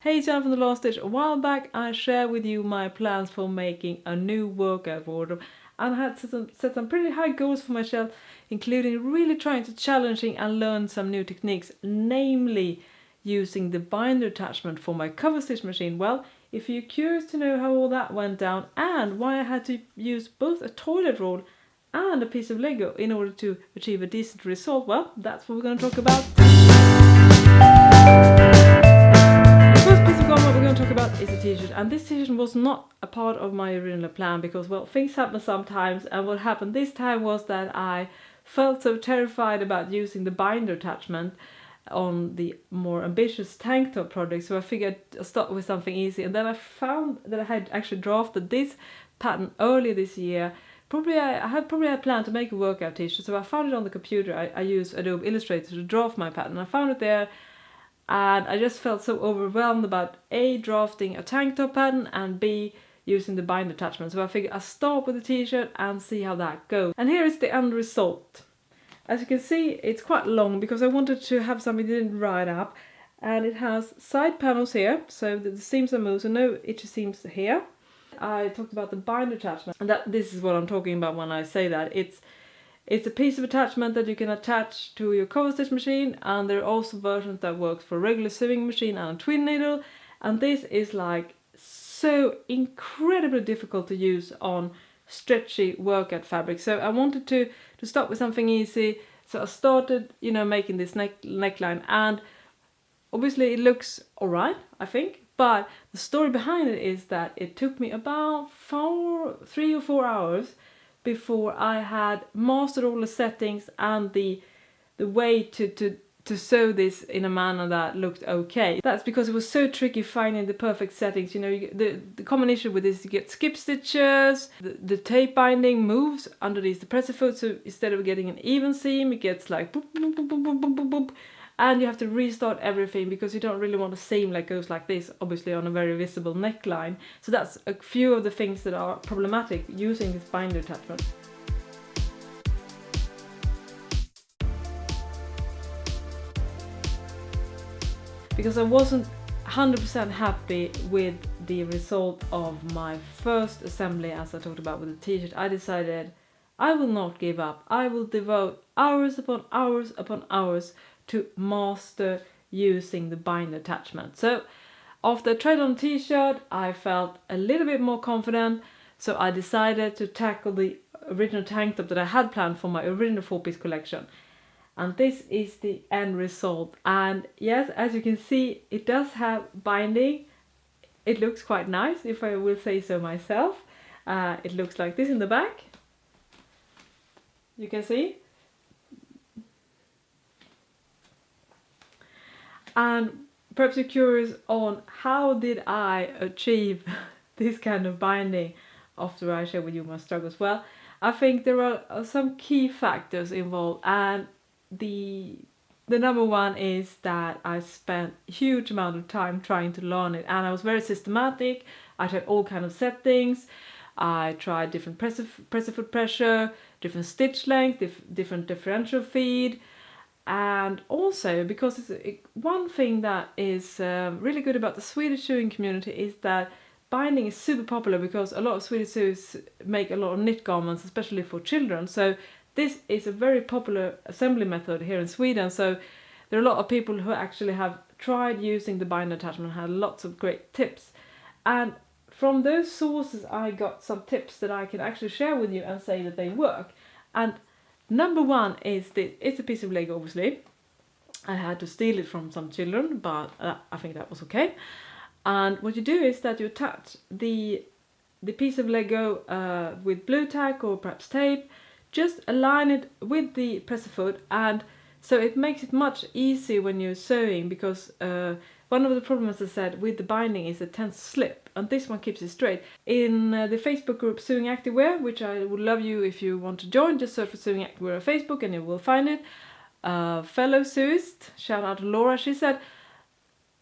Hey, John from the Last Stitch. A while back I shared with you my plans for making a new workout wardrobe, and I had set some pretty high goals for myself, including really trying to challenging and learn some new techniques, namely using the binder attachment for my cover stitch machine. Well, if you're curious to know how all that went down and why I had to use both a toilet roll and a piece of Lego in order to achieve a decent result, well, that's what we're going to talk about. What we're going to talk about is a t-shirt, and this t-shirt was not a part of my original plan because, well, things happen sometimes, and what happened this time was that I felt so terrified about using the binder attachment on the more ambitious tank top project, so I figured I'd start with something easy, and then I found that I had actually drafted this pattern earlier this year. I had planned to make a workout t-shirt, so I found it on the computer. I used Adobe Illustrator to draft my pattern. I found it there, and I just felt so overwhelmed about A, drafting a tank top pattern, and B, using the binder attachment. So I figured I'll start with the t-shirt and see how that goes. And here is the end result. As you can see, it's quite long because I wanted to have something that didn't ride up. And it has side panels here, so the seams are moved, so no itchy seams here. I talked about the binder attachment, and this is what I'm talking about when I say that. It's a piece of attachment that you can attach to your cover stitch machine, and there are also versions that works for a regular sewing machine and a twin needle, and this is like so incredibly difficult to use on stretchy workout fabric. So I wanted to start with something easy, so I started making this neckline, and obviously it looks alright, I think, but the story behind it is that it took me about 3 or 4 hours before I had mastered all the settings and the way to sew this in a manner that looked okay. That's because it was so tricky finding the perfect settings. The common issue with this is you get skip stitches, the tape binding moves underneath the presser foot, so instead of getting an even seam, it gets like boop, boop, boop, boop, boop, boop, boop. And you have to restart everything because you don't really want a seam that goes like this, obviously on a very visible neckline. So that's a few of the things that are problematic using this binder attachment. Because I wasn't 100% happy with the result of my first assembly, as I talked about with the t-shirt, I decided I will not give up. I will devote hours upon hours upon hours to master using the binder attachment. So after I tried on the t-shirt, I felt a little bit more confident, so I decided to tackle the original tank top that I had planned for my original 4-piece collection. And this is the end result. And yes, as you can see, it does have binding. It looks quite nice, if I will say so myself. It looks like this in the back. You can see. And perhaps you're curious on how did I achieve this kind of binding after I share with you my struggles. Well, I think there are some key factors involved, and the number one is that I spent a huge amount of time trying to learn it, and I was very systematic. I tried all kinds of settings. I tried different presser foot pressure, different stitch length, different differential feed. And also, because one thing that is really good about the Swedish sewing community is that binding is super popular because a lot of Swedish sewers make a lot of knit garments, especially for children. So this is a very popular assembly method here in Sweden. So there are a lot of people who actually have tried using the binder attachment and had lots of great tips. And from those sources I got some tips that I can actually share with you and say that they work. And number one is this. It's a piece of Lego, obviously. I had to steal it from some children, but I think that was okay. And what you do is that you attach the piece of Lego with blue tack or perhaps tape. Just align it with the presser foot, and so it makes it much easier when you're sewing, because one of the problems I said with the binding is it tends to slip, and this one keeps it straight. In the Facebook group Sewing Activewear, which I would love you if you want to join, just search for Sewing Activewear on Facebook and you will find it. Fellow sewist, shout out to Laura, she said,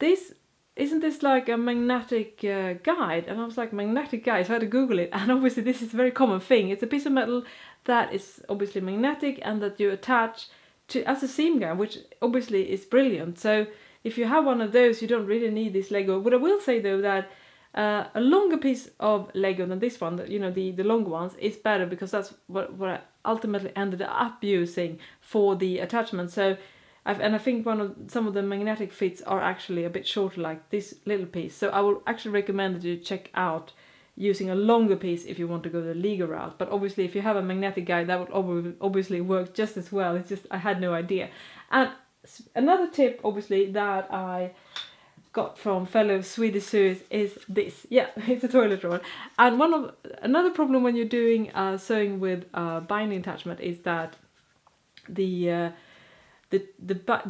isn't this like a magnetic guide? And I was like, magnetic guide? So I had to Google it, and obviously this is a very common thing. It's a piece of metal that is obviously magnetic and that you attach to as a seam guide, which obviously is brilliant. So if you have one of those, you don't really need this Lego. What I will say though, that a longer piece of Lego than this one, you know, the longer ones, is better, because that's what I ultimately ended up using for the attachment. So I think some of the magnetic fits are actually a bit shorter, like this little piece. So I will actually recommend that you check out using a longer piece if you want to go the legal route. But obviously if you have a magnetic guide, that would obviously work just as well. It's just I had no idea. And another tip obviously that I got from fellow Swedish sewers is this. Yeah, it's a toilet roll. And another problem when you're doing sewing with binding attachment is that the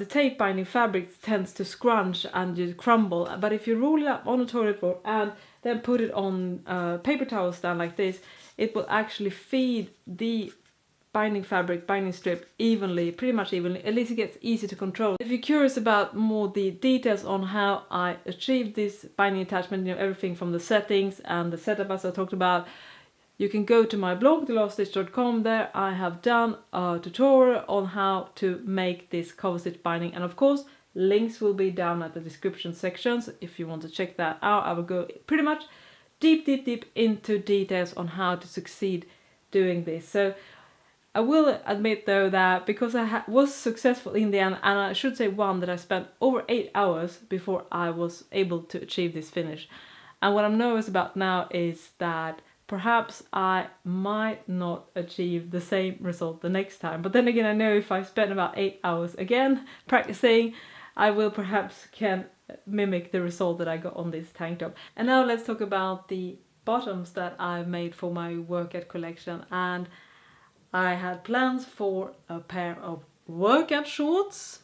tape binding fabric tends to scrunch and just crumble. But if you roll it up on a toilet roll and then put it on a paper towel stand like this, it will actually feed the binding strip evenly, pretty much evenly. At least it gets easy to control. If you're curious about more the details on how I achieved this binding attachment, you know, everything from the settings and the setup as I talked about, you can go to my blog, thelovedstitch.com. There I have done a tutorial on how to make this cover stitch binding, and of course links will be down at the description sections if you want to check that out. I will go pretty much deep into details on how to succeed doing this. So I will admit though that because I was successful in the end, and I should say that I spent over 8 hours before I was able to achieve this finish. And what I'm nervous about now is that perhaps I might not achieve the same result the next time. But then again, I know if I spend about 8 hours again practicing, I will perhaps can mimic the result that I got on this tank top. And now let's talk about the bottoms that I've made for my workout collection. And I had plans for a pair of workout shorts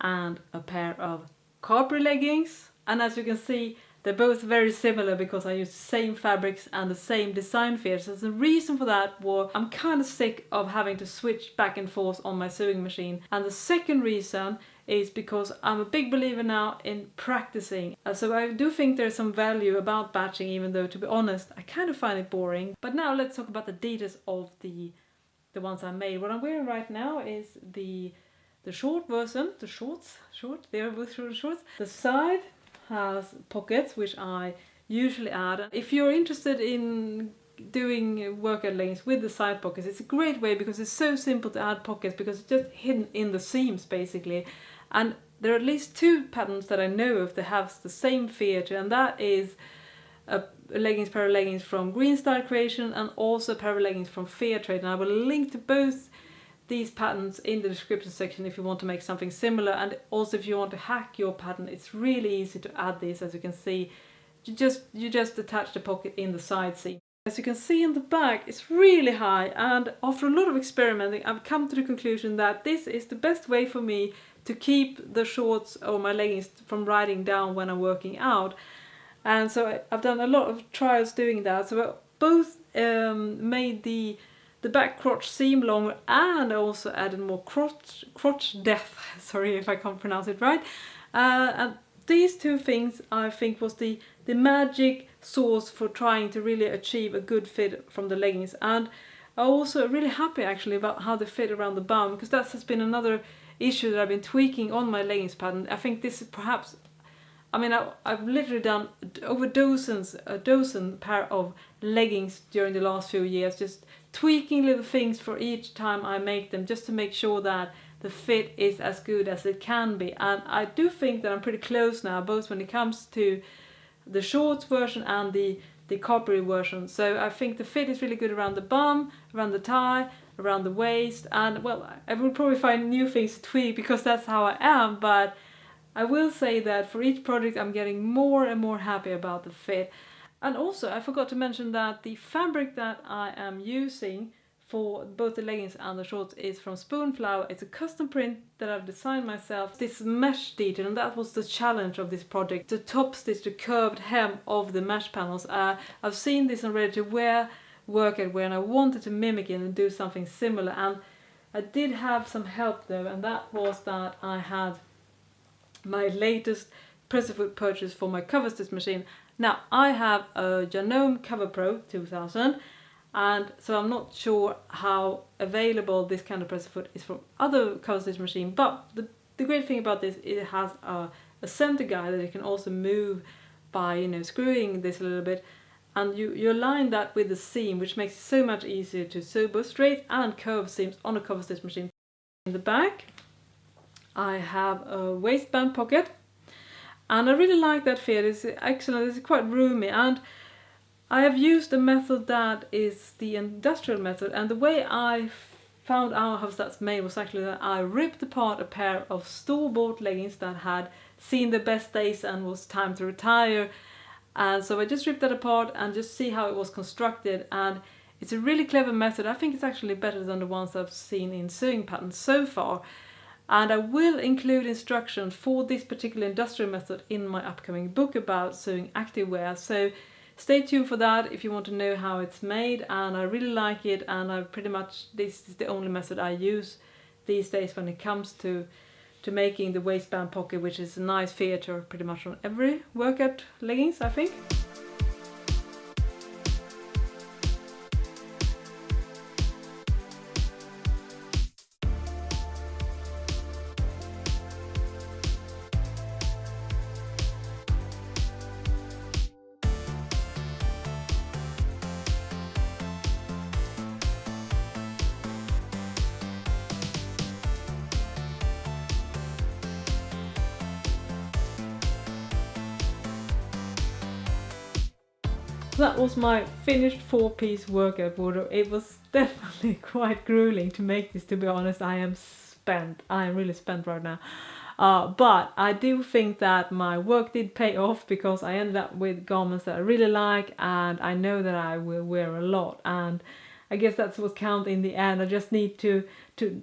and a pair of capri leggings, and as you can see they're both very similar because I use the same fabrics and the same design fears. So the reason for that was I'm kind of sick of having to switch back and forth on my sewing machine, and the second reason is because I'm a big believer now in practicing. So I do think there's some value about batching, even though to be honest I kind of find it boring. But now let's talk about the details of the ones I made. What I'm wearing right now is the short version, the shorts. The side has pockets, which I usually add. If you're interested in doing workout leggings with the side pockets, it's a great way because it's so simple to add pockets because it's just hidden in the seams basically. And there are at least 2 patterns that I know of that have the same feature, and that is a pair of leggings from Greenstyle Creations and also a pair of leggings from FehrTrade. And I will link to both these patterns in the description section if you want to make something similar, and also if you want to hack your pattern, it's really easy to add these. As you can see, you just attach the pocket in the side seam. As you can see in the back, it's really high, and after a lot of experimenting I've come to the conclusion that this is the best way for me to keep the shorts or my leggings from riding down when I'm working out. And so I've done a lot of trials doing that. So I both made the back crotch seam longer and also added more crotch depth. Sorry if I can't pronounce it right. And these 2 things I think was the magic sauce for trying to really achieve a good fit from the leggings. And I'm also really happy actually about how they fit around the bum, because that has been another issue that I've been tweaking on my leggings pattern. I think this is perhaps, I mean, I've literally done over a dozen pair of leggings during the last few years, just tweaking little things for each time I make them, just to make sure that the fit is as good as it can be. And I do think that I'm pretty close now, both when it comes to the shorts version and the capri version. So I think the fit is really good around the bum, around the thigh, around the waist, and well, I will probably find new things to tweak because that's how I am, but I will say that for each project I'm getting more and more happy about the fit. And also I forgot to mention that the fabric that I am using for both the leggings and the shorts is from Spoonflower. It's a custom print that I've designed myself. This mesh detail, and that was the challenge of this project, to top stitch the curved hem of the mesh panels. I've seen this on ready to wear workout wear, and I wanted to mimic it and do something similar. And I did have some help though, and that was that I had my latest pressure foot purchase for my cover stitch machine. Now I have a Janome Cover Pro 2000, and so I'm not sure how available this kind of pressure foot is from other cover stitch machine, but the the great thing about this, it has a center guide that you can also move by, you know, screwing this a little bit, and you align that with the seam, which makes it so much easier to sew both straight and curved seams on a cover stitch machine. In the back I have a waistband pocket, and I really like that fit. It's excellent, it's quite roomy, and I have used a method that is the industrial method, and the way I found out how that's made was actually that I ripped apart a pair of store-bought leggings that had seen the best days and was time to retire. And so I just ripped that apart and just see how it was constructed, and it's a really clever method. I think it's actually better than the ones I've seen in sewing patterns so far. And I will include instructions for this particular industrial method in my upcoming book about sewing activewear. So stay tuned for that if you want to know how it's made, and I really like it, and this is the only method I use these days when it comes to making the waistband pocket, which is a nice feature pretty much on every workout leggings, I think. That was my finished 4-piece workout wardrobe. It was definitely quite grueling to make this, to be honest. I am spent. I am really spent right now. But I do think that my work did pay off, because I ended up with garments that I really like, and I know that I will wear a lot. And I guess that's what counts in the end. I just need to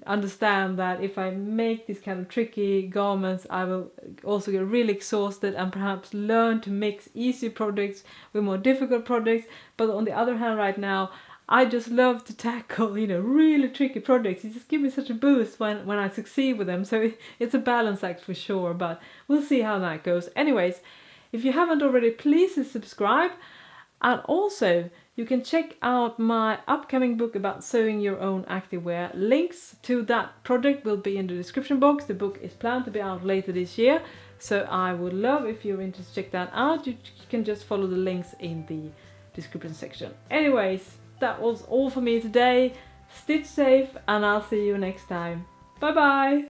understand that if I make these kind of tricky garments, I will also get really exhausted, and perhaps learn to mix easy projects with more difficult projects. But on the other hand, right now, I just love to tackle, you know, really tricky projects. It just gives me such a boost when I succeed with them. So it's a balance act for sure, but we'll see how that goes. Anyways, if you haven't already, please subscribe. And also, you can check out my upcoming book about sewing your own activewear. Links to that project will be in the description box. The book is planned to be out later this year, so I would love if you're interested to check that out. You can just follow the links in the description section. Anyways, that was all for me today. Stitch safe, and I'll see you next time. Bye bye!